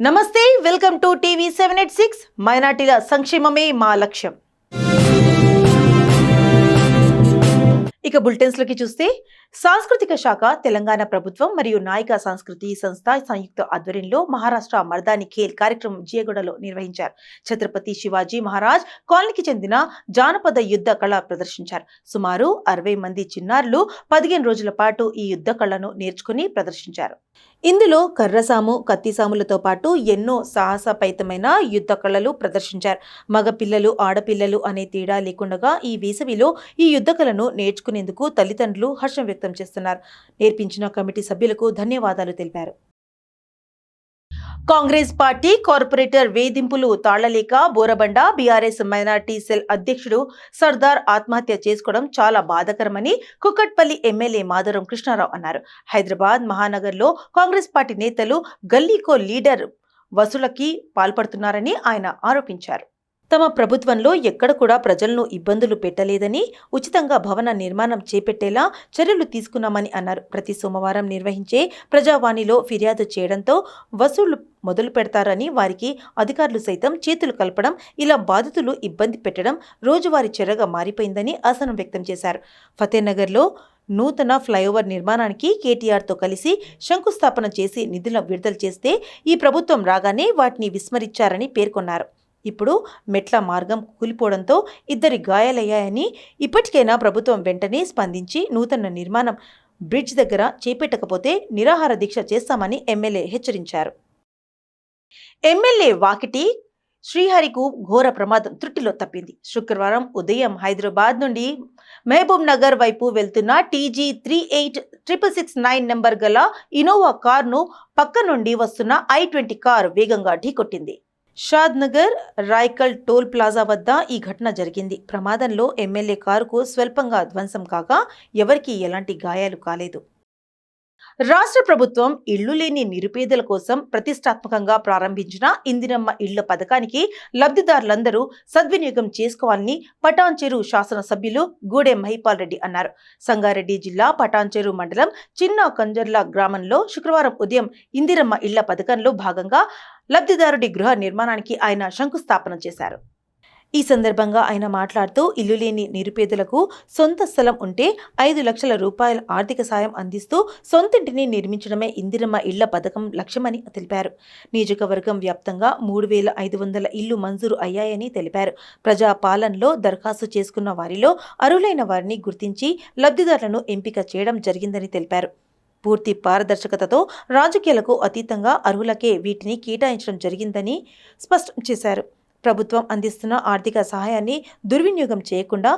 నమస్తే, welcome to TV 786. మైనార్టీల సంక్షేమమే మా లక్ష్యం. ఇక బులెటిన్స్ లోకి చూస్తే, సాంస్కృతిక శాఖ, తెలంగాణ ప్రభుత్వం మరియు నాయిక సంస్కృతి సంస్థ సంయుక్త ఆధ్వర్యంలో మహారాష్ట్ర మర్దాని ఖేల్ కార్యక్రమం జియగూడలో నిర్వహించారు. ఛత్రపతి శివాజీ మహారాజ్ కాలనీకి చెందిన జానపద యుద్ధ కళ ప్రదర్శించారు. సుమారు 60 మంది చిన్నారులు 15 రోజుల పాటు ఈ యుద్ధ కళను నేర్చుకుని ప్రదర్శించారు. ఇందులో కర్రసాము, కత్తిసాములతో పాటు ఎన్నో సాహసపైతమైన యుద్ధ కళలు ప్రదర్శించారు. మగపిల్లలు, ఆడపిల్లలు అనే తేడా లేకుండా ఈ వేసవిలో ఈ యుద్ధ కళను నేర్చుకునేందుకు తల్లిదండ్రులు హర్షం వ్యక్తం చేస్తున్నారు. నేర్పించిన కమిటీ సభ్యులకు ధన్యవాదాలు తెలిపారు. కాంగ్రెస్ పార్టీ కార్పొరేటర్ వేధింపులు తాళలేక బోరబండ బీఆర్ఎస్ మైనార్టీ సెల్ అధ్యక్షుడు సర్దార్ ఆత్మహత్య చేసుకోవడం చాలా బాధాకరమని కుక్కట్పల్లి ఎమ్మెల్యే మాధవరం కృష్ణారావు అన్నారు. హైదరాబాద్ మహానగర్లో కాంగ్రెస్ పార్టీ నేతలు గల్లీకో లీడర్ వసూలకి పాల్పడుతున్నారని ఆయన ఆరోపించారు. తమ ప్రభుత్వంలో ఎక్కడ కూడా ప్రజలను ఇబ్బందులు పెట్టలేదని, ఉచితంగా భవన నిర్మాణం చేపట్టేలా చర్యలు తీసుకున్నామని అన్నారు. ప్రతి సోమవారం నిర్వహించే ప్రజావాణిలో ఫిర్యాదు చేయడంతో వసూళ్లు మొదలు పెడతారని, వారికి అధికారులు సైతం చేతులు కలపడం, ఇలా బాధితులు ఇబ్బంది పెట్టడం రోజువారీ చర్యగా మారిపోయిందని అసహనం వ్యక్తం చేశారు. ఫతేనగర్లో నూతన ఫ్లైఓవర్ నిర్మాణానికి కేటీఆర్తో కలిసి శంకుస్థాపన చేసి నిధుల విడుదల చేస్తే ఈ ప్రభుత్వం రాగానే వాటిని విస్మరించారని పేర్కొన్నారు. ఇప్పుడు మెట్ల మార్గం కూలిపోవడంతో 2 గాయాలయ్యాయని, ఇప్పటికైనా ప్రభుత్వం వెంటనే స్పందించి నూతన నిర్మాణం బ్రిడ్జ్ దగ్గర చేపట్టకపోతే నిరాహార దీక్ష చేస్తామని ఎమ్మెల్యే హెచ్చరించారు. ఎమ్మెల్యే వాకిటి శ్రీహరికి ఘోర ప్రమాదం త్రుటిలో తప్పింది. శుక్రవారం ఉదయం హైదరాబాద్ నుండి మహబూబ్ నగర్ వైపు వెళ్తున్న TG 386669 నెంబర్ గల ఇనోవా కారును పక్క నుండి వస్తున్న I-20 కారు వేగంగా ఢీకొట్టింది. షాద్ నగర్ రాయ్కల్ టోల్ ప్లాజా వద్ద ఈ ఘటన జరిగింది. ప్రమాదంలో ఎమ్మెల్యే కారుకు స్వల్పంగా ధ్వంసం కాగా ఎవరికీ ఎలాంటి గాయాలు కాలేదు. రాష్ట్ర ప్రభుత్వం ఇళ్లు లేని నిరుపేదల కోసం ప్రతిష్టాత్మకంగా ప్రారంభించిన ఇందిరమ్మ ఇళ్ల పథకానికి లబ్ధిదారులందరూ సద్వినియోగం చేసుకోవాలని పటాన్చెరు శాసనసభ్యులు గూడెం మహిపాల్ రెడ్డి అన్నారు. సంగారెడ్డి జిల్లా పటాన్చెరు మండలం చిన్న కంజర్ల గ్రామంలో శుక్రవారం ఉదయం ఇందిరమ్మ ఇళ్ల పథకంలో భాగంగా లబ్ధిదారుడి గృహ నిర్మాణానికి ఆయన శంకుస్థాపన చేశారు. ఈ సందర్భంగా ఆయన మాట్లాడుతూ, ఇల్లు లేని నిరుపేదలకు సొంత స్థలం ఉంటే 5 లక్షల రూపాయల ఆర్థిక సాయం అందిస్తూ సొంతింటిని నిర్మించడమే ఇందిరమ్మ ఇళ్ల పథకం లక్ష్యమని తెలిపారు. నియోజకవర్గం వ్యాప్తంగా 3500 ఇళ్లు మంజూరు అయ్యాయని తెలిపారు. ప్రజా పాలనలో దరఖాస్తు చేసుకున్న వారిలో అర్హులైన వారిని గుర్తించి లబ్ధిదారులను ఎంపిక చేయడం జరిగిందని తెలిపారు. పూర్తి పారదర్శకతతో రాజకీయాలకు అతీతంగా అర్హులకే వీటిని కేటాయించడం జరిగిందని స్పష్టం చేశారు. ప్రభుత్వం అందిస్తున్న ఆర్థిక సహాయాన్ని దుర్వినియోగం చేయకుండా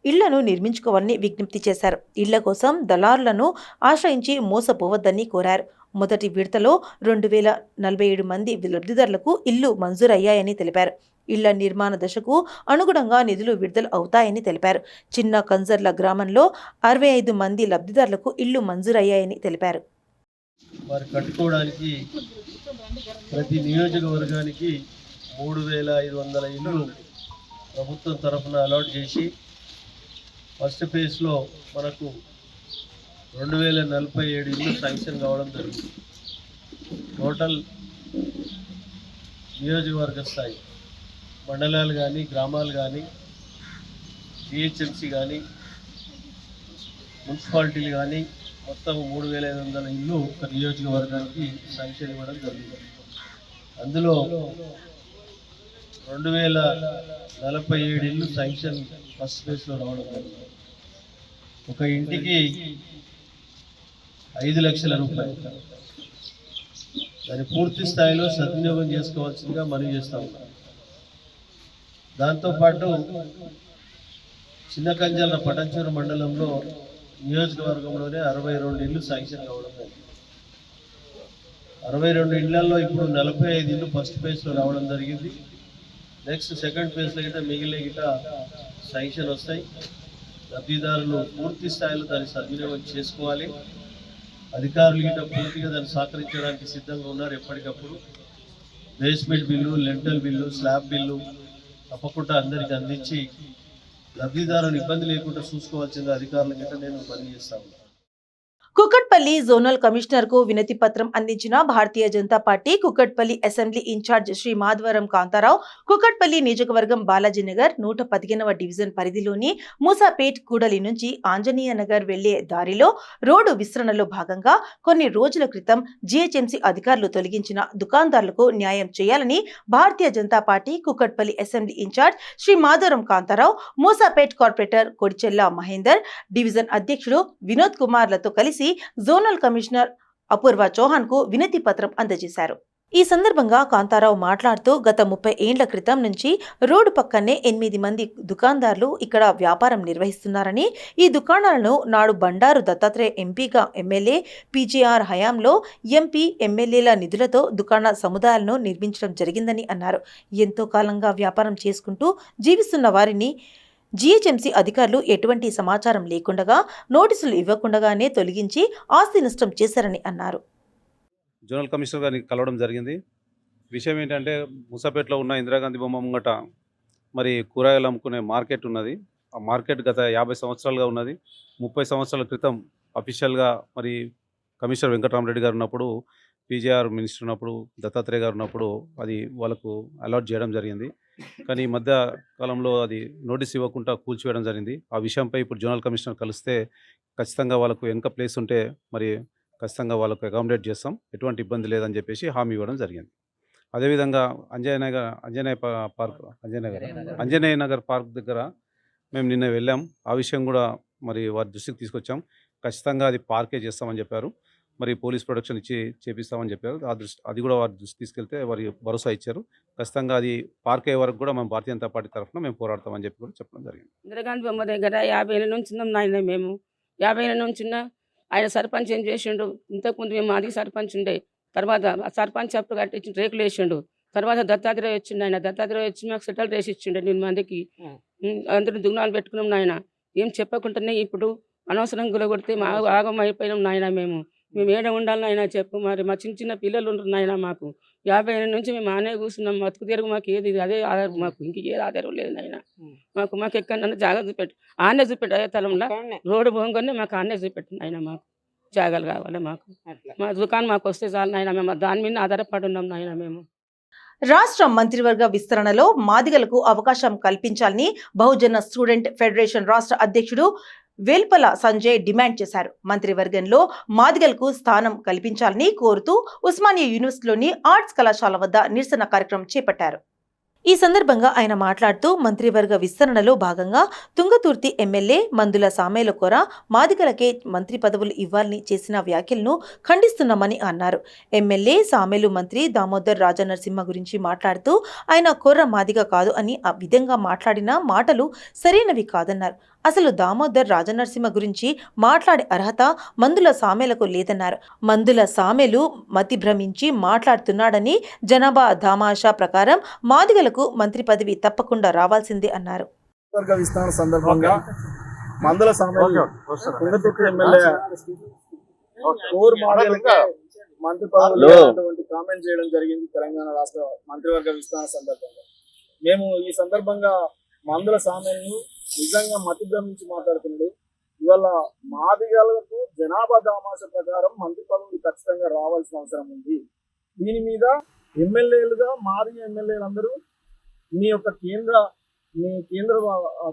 ఇళ్లను నిర్మించుకోవాలని విజ్ఞప్తి చేశారు. ఇళ్ల కోసం దళారులను ఆశ్రయించి మోసపోవద్దని కోరారు. మొదటి విడతలో 2047 మంది లబ్ధిదారులకు ఇళ్లు మంజూరయ్యాయని తెలిపారు. ఇళ్ల నిర్మాణ దశకు అనుగుణంగా నిధులు విడుదల అవుతాయని తెలిపారు. చిన్న కంజర్ల గ్రామంలో 65 మంది లబ్ధిదారులకు ఇళ్లు మంజూరయ్యాయని తెలిపారు. వారు కట్టుకోవడానికి ప్రతి నియోజకవర్గానికి 3500 ఇళ్ళు ప్రభుత్వం తరఫున అలాట్ చేసి ఫస్ట్ ఫేజ్లో మనకు 2047 ఇళ్ళు శాంక్షన్ కావడం జరిగింది. టోటల్ నియోజకవర్గ స్థాయి మండలాలు కానీ, గ్రామాలు కానీ, GHMC కానీ, మున్సిపాలిటీలు కానీ మొత్తం 3500 ఇళ్ళు ఒక నియోజకవర్గానికి శాంక్షన్ ఇవ్వడం జరిగింది. అందులో 2047 ఇళ్ళు శాంక్షన్ ఫస్ట్ ఫేజ్లో రావడం జరిగింది. ఒక ఇంటికి 5 లక్షల రూపాయలు. దాన్ని పూర్తి స్థాయిలో సద్వినియోగం చేసుకోవాల్సిందిగా మనవి చేస్తూ ఉన్నాం. దాంతోపాటు చిన్న కంజాల పటాన్చెరు మండలంలో నియోజకవర్గంలోనే 62 ఇళ్ళు శాంక్షన్ కావడం జరిగింది. 62 ఇళ్లలో ఇప్పుడు 45 ఇళ్ళు ఫస్ట్ ఫేజ్లో రావడం జరిగింది. నెక్స్ట్ సెకండ్ ఫేజ్లో గిట్ట మిగిలిన గిట్ట శాంక్షన్ వస్తాయి. లబ్ధిదారులు పూర్తి స్థాయిలో దాన్ని సద్వినియోగం చేసుకోవాలి. అధికారులు గిట్ట పూర్తిగా దాన్ని సహకరించడానికి సిద్ధంగా ఉన్నారు. ఎప్పటికప్పుడు basement bill, lintel bill, slab bill తప్పకుండా అందరికీ అందించి లబ్ధిదారులను ఇబ్బంది లేకుండా చూసుకోవాల్సిందిగా అధికారుల గిట్ట నేను పని చేస్తాను. కుకట్పల్లి జోనల్ కమిషనర్ కు వినతి పత్రం అందించిన Bharatiya Janata Party Kukatpally assembly incharge Shri Madhavaram Kantharao Kukatpally నియోజకవర్గం బాలాజీనగర్ 115వ డివిజన్ పరిధిలోని మూసాపేట్ కూడలి నుంచి ఆంజనేయ నగర్ వెళ్లే దారిలో రోడ్డు విస్తరణలో భాగంగా కొన్ని రోజుల క్రితం జీహెచ్ఎంసీ అధికారులు తొలగించిన దుకాణదారులకు న్యాయం చేయాలని Bharatiya Janata Party Kukatpally assembly incharge Shri Madhavaram Kantharao Moosapet corporator Kodichella Mahender division అధ్యక్షుడు వినోద్ కుమార్లతో కలిసి జోనల్ కమిషనర్ అపూర్వ చౌహాన్ కు వినతి పత్రం అందజేశారు. ఈ సందర్భంగా కాంతారావు మాట్లాడుతూ గత 30 ఏండ్ల క్రితం నుంచి రోడ్డు పక్కనే 8 మంది దుకాణదారులు ఇక్కడ వ్యాపారం నిర్వహిస్తున్నారని, ఈ దుకాణాలను నాడు బండారు దత్తాత్రేయ ఎంపీగా ఎమ్మెల్యే పీజీఆర్ హయాంలో ఎంపీ ఎమ్మెల్యేల నిధులతో దుకాణ సముదాయాలను నిర్మించడం జరిగిందని అన్నారు. ఎంతో కాలంగా వ్యాపారం చేసుకుంటూ జీవిస్తున్న వారిని జీహెచ్ఎంసీ అధికారులు ఎటువంటి సమాచారం లేకుండా నోటీసులు ఇవ్వకుండానే తొలగించి ఆస్తి నష్టం చేశారని అన్నారు. జోనల్ కమిషనర్ గారిని కలవడం జరిగింది. విషయం ఏంటంటే మూసాపేటలో ఉన్న ఇందిరాగాంధీ బొమ్మ ముంగట మరి కూరగాయలు అమ్ముకునే మార్కెట్ ఉన్నది. ఆ మార్కెట్ గత 50 సంవత్సరాలుగా ఉన్నది. 30 సంవత్సరాల క్రితం అఫీషియల్గా మరి కమిషనర్ వెంకటరామరెడ్డి గారు ఉన్నప్పుడు, పీజీఆర్ మినిస్టర్ ఉన్నప్పుడు, దత్తాత్రేయ గారు ఉన్నప్పుడు అది వాళ్ళకు అలాట్ చేయడం జరిగింది. కానీ ఈ మధ్య కాలంలో అది నోటీస్ ఇవ్వకుండా కూల్చివేయడం జరిగింది. ఆ విషయంపై ఇప్పుడు జోనల్ కమిషనర్ కలిస్తే ఖచ్చితంగా వాళ్ళకు వెనుక ప్లేస్ ఉంటే మరి ఖచ్చితంగా వాళ్ళకు అకామిడేట్ చేస్తాం, ఎటువంటి ఇబ్బంది లేదని చెప్పేసి హామీ ఇవ్వడం జరిగింది. అదేవిధంగా అంజనేయ నగర్ పార్క్ దగ్గర మేము నిన్న వెళ్ళాం. ఆ విషయం కూడా మరి వారి దృష్టికి తీసుకొచ్చాం. ఖచ్చితంగా అది పార్కే చేస్తామని చెప్పారు. మరి పోలీస్ ప్రొటెక్షన్ ఇచ్చి చేపిస్తామని చెప్పారు. అది కూడా వారి దృష్టి తీసుకెళ్తే వారి భరోసా ఇచ్చారు. ఖచ్చితంగా అది పార్క్ అయ్యే వరకు కూడా మేము భారతీయ జనతా పార్టీ తరఫున మేము పోరాడతామని చెప్పి కూడా చెప్పడం జరిగింది. ఇందిరాగాంధీ బొమ్మ దగ్గర 50 ఏళ్ళ నుంచి ఉన్నాం నాయన. మేము 50 ఏళ్ళ నుంచి ఉన్న ఆయన సర్పంచ్ ఏం చేసిండు, ఇంతకుముందు మేము మాది సర్పంచ్ ఉండే, తర్వాత సర్పంచ్ అప్పుడు కట్టించి రేకులు వేసిండు. తర్వాత దత్తాత్రేయ వచ్చిండు. ఆయన దత్తాత్రేయ వచ్చి మాకు సెటిల్ వేసి ఇచ్చిండు 8 మందికి. అందరూ దుగ్నాలు పెట్టుకున్నాం నాయన. ఏం చెప్పకుండానే ఇప్పుడు అనవసరం గులగొడితే మా ఆగం అయిపోయినాం నాయన. మేము ఏడ ఉండాలని ఆయన చెప్పు. మరి మా చిన్న పిల్లలు ఉంటారు నాయన. మాకు 50 ఏళ్ళ నుంచి మేము ఆనే కూర్చున్నాం. బతుకు తెరుగు మాకు ఏది అదే ఆధారం, మాకు ఇంక ఏది ఆధారం లేదు నాయన. మాకు ఎక్కడన్నా జాగ్రత్త చూపెట్టు, ఆనే చూపెట్టు. అదే తలంలో రోడ్డు పోగానే మాకు ఆనే చూపెట్టు నాయన. మాకు జాగాలు కావాలి. మాకు మా దుకాణం మాకు వస్తే చాలు నాయన. మేము దాని మీద ఆధారపడి ఉన్నాం నాయన. మేము రాష్ట్ర మంత్రివర్గ విస్తరణలో మాదిగలకు అవకాశం కల్పించాలని బహుజన స్టూడెంట్ ఫెడరేషన్ రాష్ట్ర అధ్యక్షుడు వేల్పల సంజయ్ డిమాండ్ చేశారు. మంత్రివర్గంలో మాదిగలకు స్థానం కల్పించాలని కోరుతూ ఉస్మానియా యూనివర్సిటీలోని ఆర్ట్స్ కళాశాల వద్ద నిరసన కార్యక్రమం చేపట్టారు. ఈ సందర్భంగా ఆయన మాట్లాడుతూ మంత్రివర్గ విస్తరణలో భాగంగా తుంగతుర్తి ఎమ్మెల్యే మందుల సామేల కొర మాదిగలకే మంత్రి పదవులు ఇవ్వాలని చేసిన వ్యాఖ్యలను ఖండిస్తున్నామని అన్నారు. ఎమ్మెల్యే సామేలు మంత్రి దామోదర్ రాజనరసింహ గురించి మాట్లాడుతూ ఆయన కొర్ర మాదిగ కాదు అని ఆ విధంగా మాట్లాడిన మాటలు సరైనవి కాదన్నారు. అసలు దామోదర్ రాజనరసింహ గురించి మాట్లాడే అర్హత మందుల సామేలకు లేదన్నారు. మందుల సామేలు మతి భ్రమించి మాట్లాడుతున్నాడని, జనాభా దామాషా ప్రకారం మాదిగలకు మంత్రి పదవి తప్పకుండా రావాల్సిందే అన్నారు. విస్తరణ సందర్భంగా మందుల సామేలు తుంగతుర్తి ఎమ్మెల్యే కోర్ మాదిగలకే మంత్రి పదవి కామెంట్ చేయడం జరిగింది. తెలంగాణ రాష్ట్ర మంత్రివర్గ విస్తరణ సందర్భంగా మేము ఈ సందర్భంగా మందుల సామేలను నిజంగా మతి భ్రమించి మాట్లాడుతున్నాడు. ఇవాళ మాదిగలకు జనాభా దామాష ప్రకారం మంత్రి పదవులు ఖచ్చితంగా రావాల్సిన అవసరం ఉంది. దీని మీద ఎమ్మెల్యేలుగా మాదిగ ఎమ్మెల్యేలందరూ మీ కేంద్ర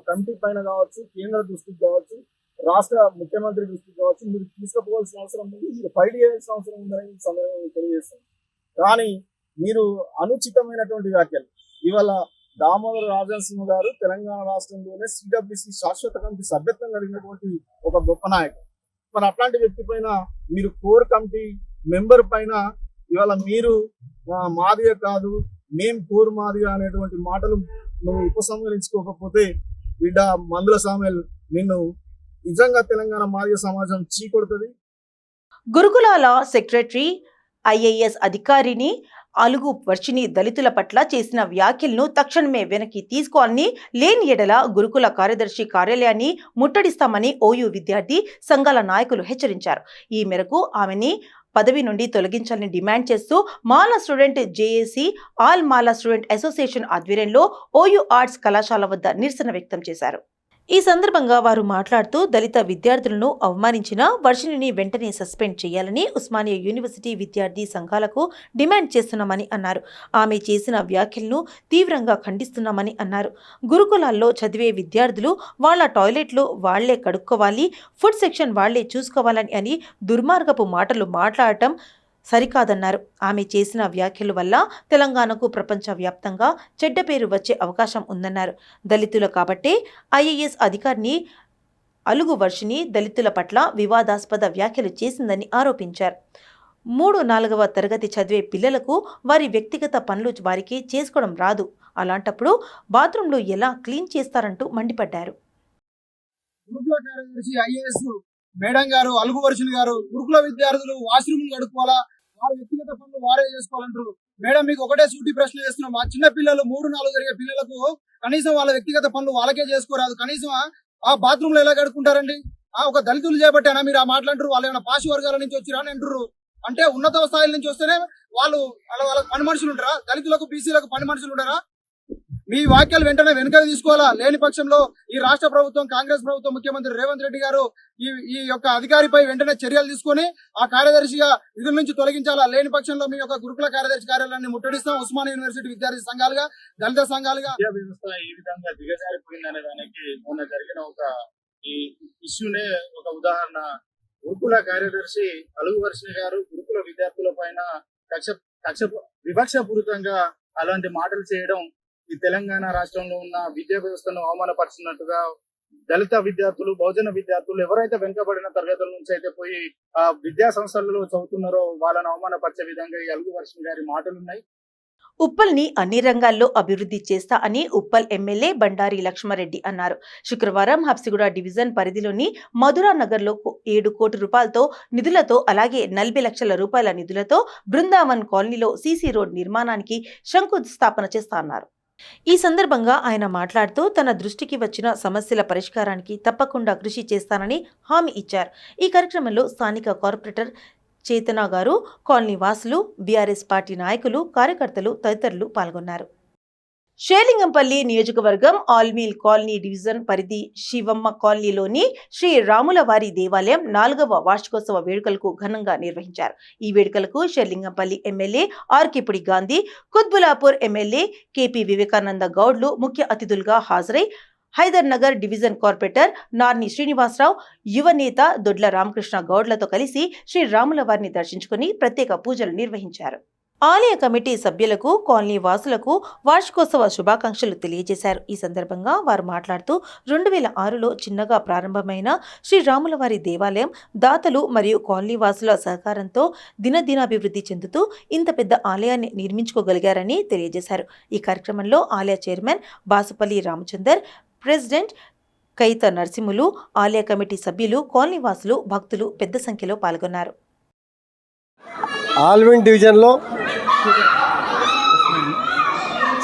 కమిటీ పైన కావచ్చు, కేంద్ర దృష్టికి కావచ్చు, రాష్ట్ర ముఖ్యమంత్రి దృష్టికి కావచ్చు, మీరు తీసుకుపోవాల్సిన అవసరం ఉంది, మీరు ఫైట్ చేయాల్సిన అవసరం ఉందని సమయం తెలియజేస్తుంది. కానీ మీరు అనుచితమైనటువంటి వ్యాఖ్యలు. ఇవాళ దామోదర రాజనరసింహ గారు తెలంగాణ రాష్ట్రంలోనే సిడబ్ల్యూసి శాశ్వత కమిటీ సభ్యత్వం కలిగినటువంటి ఒక గొప్ప నాయకుడు. మరి అట్లాంటి వ్యక్తి పైన మీరు కోర్ కమిటీ మెంబర్ పైన ఇవాళ మీరు మాదిగ కాదు, మేం కోర్ మాదిగ అనేటువంటి మాటలు నువ్వు ఉపసంహరించుకోకపోతే బిడ్డ మందుల సామేల్ నిన్ను నిజంగా తెలంగాణ మాదిగ సమాజం చీకొడుతుంది. గురుకులాల సెక్రటరీ ఐఏఎస్ అధికారిని అలుగు వర్షిని దళితుల పట్ల చేసిన వ్యాఖ్యలను తక్షణమే వెనక్కి తీసుకోవాలని, లేని ఎడల గురుకుల కార్యదర్శి కార్యాలయాన్ని ముట్టడిస్తామని ఓయూ విద్యార్థి సంఘాల నాయకులు హెచ్చరించారు. ఈ మేరకు ఆమెని పదవి నుండి తొలగించాలని డిమాండ్ చేస్తూ మాలా స్టూడెంట్ జేఏసీ ఆల్ మాలా స్టూడెంట్ అసోసియేషన్ ఆధ్వర్యంలో ఓయూ ఆర్ట్స్ కళాశాల వద్ద నిరసన వ్యక్తం చేశారు. ఈ సందర్భంగా వారు మాట్లాడుతూ దళిత విద్యార్థులను అవమానించిన వర్షిణిని వెంటనే సస్పెండ్ చేయాలని ఉస్మానియా యూనివర్సిటీ విద్యార్థి సంఘాలకు డిమాండ్ చేస్తున్నామని అన్నారు. ఆమె చేసిన వ్యాఖ్యలను తీవ్రంగా ఖండిస్తున్నామని అన్నారు. గురుకులాల్లో చదివే విద్యార్థులు వాళ్ళ టాయిలెట్లు వాళ్లే కడుక్కోవాలి, ఫుడ్ సెక్షన్ వాళ్లే చూసుకోవాలని అని దుర్మార్గపు మాటలు మాట్లాడటం సరికాదన్నారు. ఆమె చేసిన వ్యాఖ్యల వల్ల తెలంగాణకు ప్రపంచవ్యాప్తంగా చెడ్డ పేరు వచ్చే అవకాశం ఉందన్నారు. దళితులు కాబట్టే ఐఏఎస్ అధికారిని అలుగు వర్షిణి దళితుల పట్ల వివాదాస్పద వ్యాఖ్యలు చేసిందని ఆరోపించారు. 3-4వ తరగతి చదివే పిల్లలకు వారి వ్యక్తిగత పనులు వారికి చేసుకోవడం రాదు. అలాంటప్పుడు బాత్రూంలు ఎలా క్లీన్ చేస్తారంటూ మండిపడ్డారు. గురుకుల కార్యదర్శి ఐఏఎస్ మేడం గారు అలుగు వర్షిణి గారు గురుకుల విద్యార్థులు వాష్రూమ్లు కడుక్కోవాలా, వారి వ్యక్తిగత పనులు వారే చేసుకోవాలంటారు. మేడం, మీకు ఒకటే సూటి ప్రశ్న చేస్తున్నాం. మా చిన్న పిల్లలు 3-4 జరిగే పిల్లలకు కనీసం వాళ్ళ వ్యక్తిగత పనులు వాళ్ళకే చేసుకోరాదు. కనీసం ఆ బాత్రూమ్ లో ఎలా కడుక్కుంటారండి? ఒక దళితులు చేపట్టానా మీరు ఆ మాట్లాంటారు? వాళ్ళు ఏమైనా పాషి వర్గాల నుంచి వచ్చిరా అని అంటారు. అంటే ఉన్నత స్థాయిల నుంచి వస్తేనే వాళ్ళకు పని మనుషులు ఉంటారా? దళితులకు బీసీలకు పని మనుషులు ఉంటారా? మీ వాక్యాలు వెంటనే వెనుక తీసుకోవాలా. లేని పక్షంలో ఈ రాష్ట్ర ప్రభుత్వం, కాంగ్రెస్ ప్రభుత్వం, ముఖ్యమంత్రి రేవంత్ రెడ్డి గారు ఈ యొక్క అధికారిపై వెంటనే చర్యలు తీసుకొని ఆ కార్యదర్శిగా విధుల నుంచి తొలగించాలా. లేని పక్షంలో మీ యొక్క గురుకుల కార్యదర్శి కార్యాలయాన్ని ముట్టడిస్తాం. ఉస్మానియా యూనివర్సిటీ విద్యార్థి సంఘాలుగా, దళిత సంఘాలుగా విద్యా వ్యవస్థ ఏ విధంగా దిగజారిపోయిందనే దానికి మొన్న జరిగిన ఈ ఇష్యూనే ఒక ఉదాహరణ. గురుకుల కార్యదర్శి అలుగు వర్షిణి గారు గురుకుల విద్యార్థుల పైన వివక్షపూరితంగా అలాంటి మాటలు చేయడం ఈ తెలంగాణ రాష్ట్రంలో ఉన్న విద్యా వ్యవస్థను అవమానపరిచినట్టుగా దళిత విద్యార్థులు, బహుజన విద్యార్థులు ఎవరైతే వెనుకబడిన తరగతుల నుంచి అయితే పోయి ఆ విద్యా సంస్థలలో చదువుతున్నారో వాళ్ళని అవమానపరిచే విధంగా ఈ అలుగు వర్షిణి గారి మాటలున్నాయి. ఉప్పల్ని అన్ని రంగాల్లో అభివృద్ధి చేస్తా అని ఉప్పల్ ఎమ్మెల్యే బండారి లక్ష్మారెడ్డి అన్నారు. శుక్రవారం హబ్సిగూడ డివిజన్ పరిధిలోని మధురా నగర్లో 7 కోట్ల రూపాయలతో నిధులతో అలాగే 40 లక్షల రూపాయల నిధులతో బృందావన్ కాలనీలో సీసీ రోడ్ నిర్మాణానికి శంకుస్థాపన చేస్తా అన్నారు. ఈ సందర్భంగా ఆయన మాట్లాడుతూ తన దృష్టికి వచ్చిన సమస్యల పరిష్కారానికి తప్పకుండా కృషి చేస్తానని హామీ ఇచ్చారు. ఈ కార్యక్రమంలో స్థానిక కార్పొరేటర్ చేతన గారు, కాలనీ వాసులు, బీఆర్ఎస్ పార్టీ నాయకులు, కార్యకర్తలు తదితరులు పాల్గొన్నారు. షేలింగంపల్లి నియోజకవర్గం ఆల్మీల్ కాలనీ డివిజన్ పరిధి శివమ్మ కాలనీలోని శ్రీ రాములవారి దేవాలయం 4వ వార్షికోత్సవ వేడుకలకు ఘనంగా నిర్వహించారు. ఈ వేడుకలకు Serilingampally MLA Arekapudi Gandhi, Quthbullapur MLA KP Vivekananda గౌడ్లు ముఖ్య అతిథులుగా హాజరై హైదర్ నగర్ డివిజన్ కార్పొరేటర్ నార్ని శ్రీనివాసరావు, యువ నేత దొడ్ల రామకృష్ణ గౌడ్లతో కలిసి శ్రీ రాములవారిని దర్శించుకుని ప్రత్యేక పూజలు నిర్వహించారు. ఆలయ కమిటీ సభ్యులకు, కాలనీ వాసులకు వార్షికోత్సవ శుభాకాంక్షలు తెలియజేశారు. ఈ సందర్భంగా వారు మాట్లాడుతూ 2006లో చిన్నగా ప్రారంభమైన శ్రీ రాములవారి దేవాలయం దాతలు మరియు కాలనీ వాసుల సహకారంతో దినదినాభివృద్ధి చెందుతూ ఇంత పెద్ద ఆలయాన్ని నిర్మించుకోగలిగారని తెలియజేశారు. ఈ కార్యక్రమంలో ఆలయ చైర్మన్ బాసుపల్లి రామచందర్, ప్రెసిడెంట్ కైత నరసింహులు, ఆలయ కమిటీ సభ్యులు, కాలనీ వాసులు, భక్తులు పెద్ద సంఖ్యలో పాల్గొన్నారు. ఆల్విన్ డివిజన్లో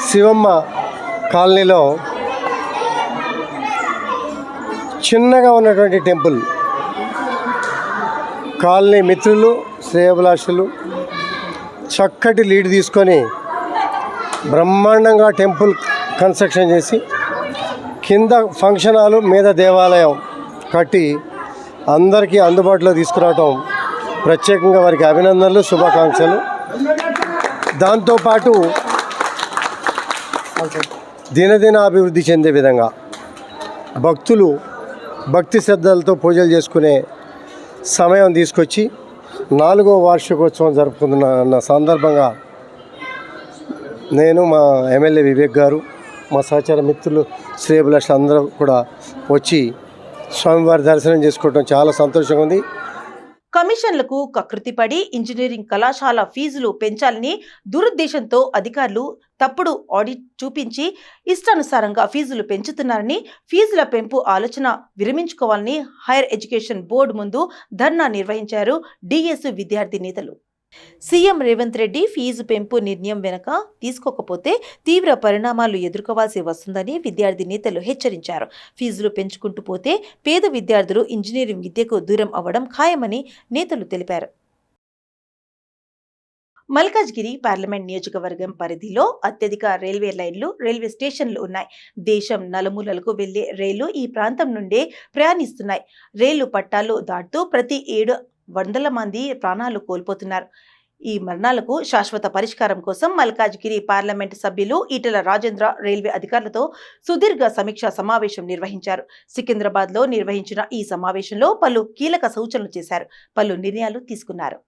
శివమ్మ కాలనీలో చిన్నగా ఉన్నటువంటి టెంపుల్ కాలనీ మిత్రులు, శ్రేయోభిలాషులు చక్కటి లీడ్ తీసుకొని బ్రహ్మాండంగా టెంపుల్ కన్స్ట్రక్షన్ చేసి కింద ఫంక్షన్ హాలు మీద దేవాలయం కట్టి అందరికీ అందుబాటులో తీసుకురావటం ప్రత్యేకంగా వారికి అభినందనలు, శుభాకాంక్షలు. దాంతోపాటు దినదిన అభివృద్ధి చెందే విధంగా భక్తులు భక్తి శ్రద్ధలతో పూజలు చేసుకునే సమయం తీసుకొచ్చి 4వ వార్షికోత్సవం జరుపుకుంటున్న సందర్భంగా నేను, మా ఎమ్మెల్యే వివేక్ గారు, మా సహచర మిత్రులు శ్రేయోభిలాషులు అందరూ కూడా వచ్చి స్వామివారి దర్శనం చేసుకోవడం చాలా సంతోషంగా ఉంది. కమిషన్లకు కకృతిపడి ఇంజనీరింగ్ కళాశాల ఫీజులు పెంచాలని దురుద్దేశంతో అధికారులు తప్పుడు ఆడిట్ చూపించి ఇష్టానుసారంగా ఫీజులు పెంచుతున్నారని, ఫీజుల పెంపు ఆలోచన విరమించుకోవాలని హైయర్ ఎడ్యుకేషన్ బోర్డు ముందు ధర్నా నిర్వహించారు డిఎస్ విద్యార్థి నేతలు. సీఎం రేవంత్ రెడ్డి ఫీజు పెంపు నిర్ణయం వెనక తీసుకోకపోతే తీవ్ర పరిణామాలు ఎదుర్కోవాల్సి వస్తుందని విద్యార్థి నేతలు హెచ్చరించారు. ఫీజులు పెంచుకుంటూ పోతే పేద విద్యార్థులు ఇంజనీరింగ్ విద్యకు దూరం అవ్వడం ఖాయమని నేతలు తెలిపారు. మల్కాజ్గిరి పార్లమెంట్ నియోజకవర్గం పరిధిలో అత్యధిక రైల్వే లైన్లు, రైల్వే స్టేషన్లు ఉన్నాయి. దేశం నలుమూలలకు వెళ్లే రైళ్లు ఈ ప్రాంతం నుండే ప్రయాణిస్తున్నాయి. రైలు పట్టాలు దాటుతూ ప్రతి 700 మంది ప్రాణాలు కోల్పోతున్నారు. ఈ మరణాలకు శాశ్వత పరిష్కారం కోసం మల్కాజ్గిరి పార్లమెంటు సభ్యులు ఈటెల రాజేంద్ర రైల్వే అధికారులతో సుదీర్ఘ సమీక్షా సమావేశం నిర్వహించారు. సికింద్రాబాద్లో నిర్వహించిన ఈ సమావేశంలో పలు కీలక సూచనలు చేశారు. పలు నిర్ణయాలు తీసుకున్నారు.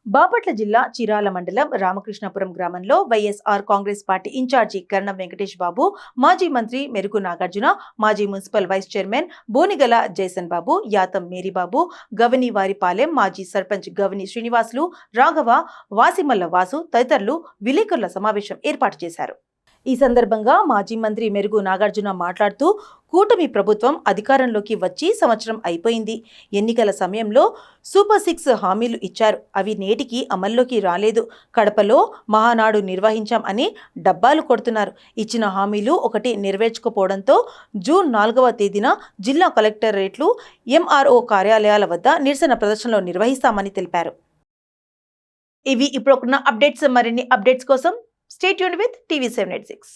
బాపట్ల జిల్లా చీరాల మండలం రామకృష్ణపురం గ్రామంలో వైఎస్ఆర్ కాంగ్రెస్ పార్టీ ఇన్ఛార్జి కర్ణం వెంకటేష్ బాబు, మాజీ మంత్రి మెరుగు నాగార్జున, మాజీ మున్సిపల్ వైస్ చైర్మన్ బోనిగల జైసన్ బాబు, యాతం మేరీబాబు, గవని వారిపాలెం మాజీ సర్పంచ్ గవని శ్రీనివాసులు, రాఘవ, వాసిమల్ల వాసు తదితరులు విలేకరుల సమావేశం ఏర్పాటు చేశారు. ఈ సందర్భంగా మాజీ మంత్రి మెరుగు నాగార్జున మాట్లాడుతూ, కూటమి ప్రభుత్వం అధికారంలోకి వచ్చి సంవత్సరం అయిపోయింది. ఎన్నికల సమయంలో సూపర్ 6 హామీలు ఇచ్చారు. అవి నేటికి అమల్లోకి రాలేదు. కడపలో మహానాడు నిర్వహించాం అని డబ్బాలు కొడుతున్నారు. ఇచ్చిన హామీలు ఒకటి నెరవేర్చుకోపోవడంతో జూన్ 4వ తేదీన జిల్లా కలెక్టరేట్లు, ఎంఆర్ఓ కార్యాలయాల వద్ద నిరసన ప్రదర్శనలు నిర్వహిస్తామని తెలిపారు. ఇవి ఇప్పుడున్న అప్డేట్స్. మరిన్ని అప్డేట్స్ కోసం Stay tuned with TV786.